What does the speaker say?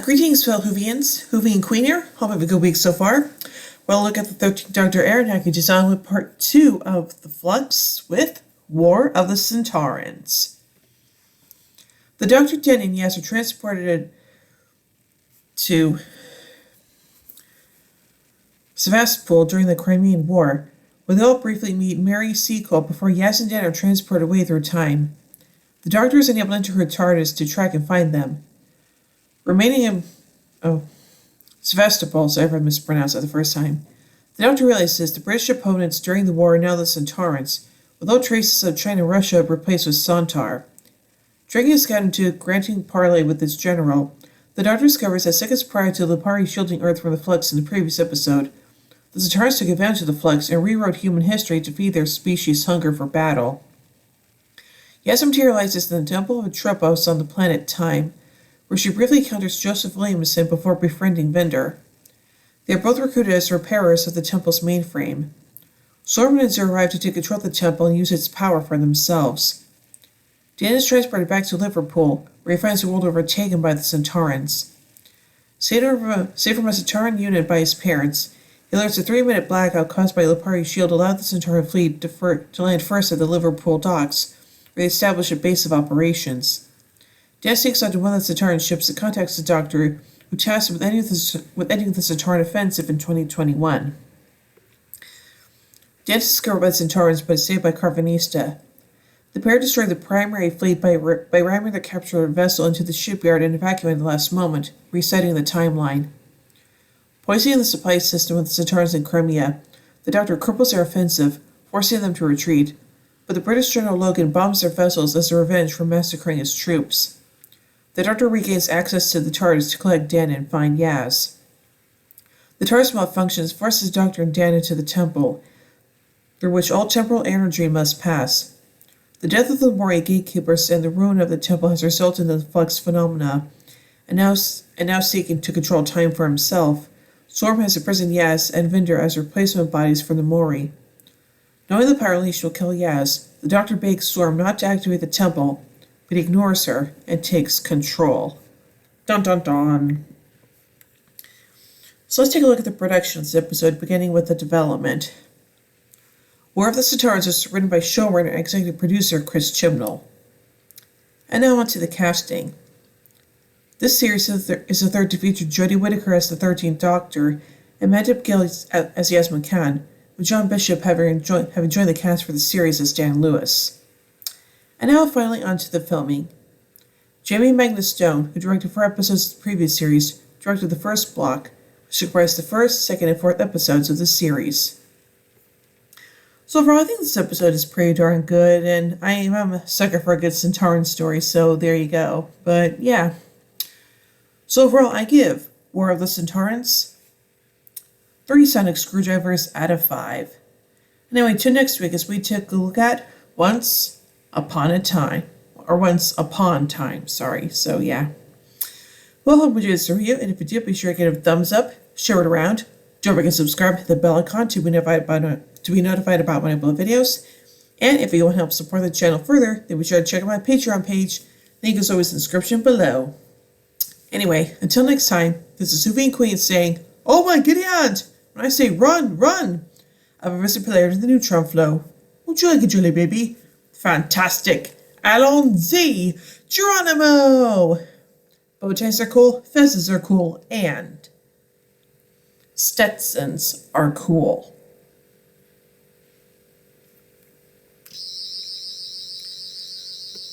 Greetings, fellow Whovians. Hoovie and Queen here. Hope you have a good week so far. Well, look at the 13th Doctor Aaron packages on with part 2 of The Flux with War of the Sontarans. The Doctor, Danny, and Yas are transported to Sevastopol during the Crimean War, where they all briefly meet Mary Seacole before Yas and Dan are transported away through time. The Doctor is unable to enter her TARDIS to track and find them. Remaining in Sevastopol, so I mispronounced that the first time. The Doctor realizes the British opponents during the war are now the Sontarans, with no traces of China and Russia replaced with Sontar. Dragging his scout into granting parley with its general, the Doctor discovers that seconds prior to Lipari shielding Earth from the Flux in the previous episode, the Sontarans took advantage of the Flux and rewrote human history to feed their species' hunger for battle. Yas materializes in the Temple of Atropos on the planet Time, where she briefly encounters Joseph Williamson before befriending Vendor. They are both recruited as repairers of the temple's mainframe. Sorman and Zur arrive to take control of the temple and use its power for themselves. Dan is transported back to Liverpool, where he finds the world overtaken by the Sontarans. Saved from a Sontaran unit by his parents, he learns a 3-minute blackout caused by Lipari's shield allowed the Sontaran fleet to land first at the Liverpool docks, where they establish a base of operations. Dan sneaks onto one of the Sontaran ships and contacts the Doctor, who tasks him with ending the Sontaran offensive in 2021. Dan is discovered by the Sontarans but is saved by Carvanista. The pair destroy the primary fleet by ramming the captured vessel into the shipyard and evacuating at the last moment, resetting the timeline. Poisoning the supply system with the Sontarans in Crimea, the Doctor cripples their offensive, forcing them to retreat, but the British General Logan bombs their vessels as a revenge for massacring his troops. The Doctor regains access to the TARDIS to collect Dan and find Yas. The TARDIS malfunctions, forces the Doctor and Dan into the temple, through which all temporal energy must pass. The death of the Moria gatekeepers and the ruin of the temple has resulted in the Flux phenomena, and now seeking to control time for himself, Storm has imprisoned Yas and Vinder as replacement bodies for the Mori. Knowing the power unleashed will kill Yas, the Doctor begs Storm not to activate the temple, but ignores her and takes control. Dun dun dun. So let's take a look at the production of this episode, beginning with the development. War of the Sontarans is written by showrunner and executive producer Chris Chibnall. And now on to the casting. This series is the third to feature Jodie Whittaker as the 13th Doctor and Mandip Gill as Yasmin Khan, with John Bishop having joined the cast for the series as Dan Lewis. And now finally on to the filming. Jamie Magnus Stone, who directed 4 episodes of the previous series, directed the first block, which comprised the first, second, and 4th episodes of the series. So overall, I think this episode is pretty darn good, and I'm a sucker for a good Sontaran story, so there you go. But yeah. So overall, I give War of the Sontarans 3 sonic screwdrivers out of 5. Anyway, till next week as we take a look at Once Upon Time. So yeah. Well, I hope you enjoyed this review, and if you did, be sure to give it a thumbs up, share it around, don't forget to subscribe, hit the bell icon to be notified about when I upload videos. And if you want to help support the channel further, then be sure to check out my Patreon page. Link is always in the description below. Anyway, until next time, this is Hoovie and Queen saying, "Oh my giddy aunt!" When I say run, run! I've arrested player to the neutron flow. Oh, jolly baby. Fantastic. Allons-y. Geronimo! Bow ties are cool, fezzes are cool, and Stetsons are cool.